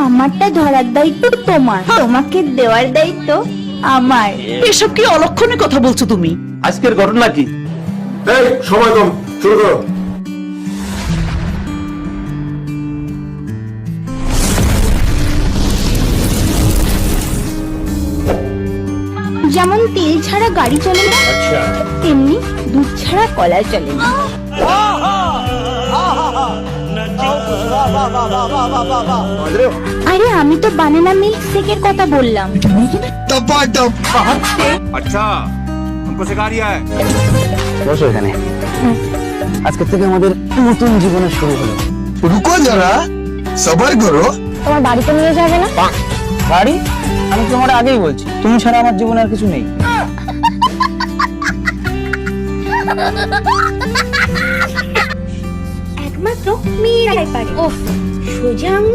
আমারটা ধরার দায়িত্ব তোমার, তোমাকে দেওয়ার দায়িত্ব আমার। এসব কি অলক্ষণে কথা বলছো তুমি? আজকের ঘটনা কি? এই সময় কম, শুরু করো। যেমন তেল ছাড়া গাড়ি চলে না, তেমনি দুধ ছাড়া কলা চলে না। আরে আমি তো বানানা মিল্ক শেকের কথা বললাম। अच्छा हमको सिखा रिया है। বসো এখানে। আজকে থেকে আমাদের নতুন জীবনের শুরু হলো। রুকো যারা, সবার করো। তোমার বাড়িতে নিয়ে যাবে না? বাড়ি? আমি তোমার আগেই বলছি, তুমি ছাড়া আমার জীবনে আর কিছু নেই। একমাত্র মেয়েরাই পারে। ওফ, সোজা আঙুল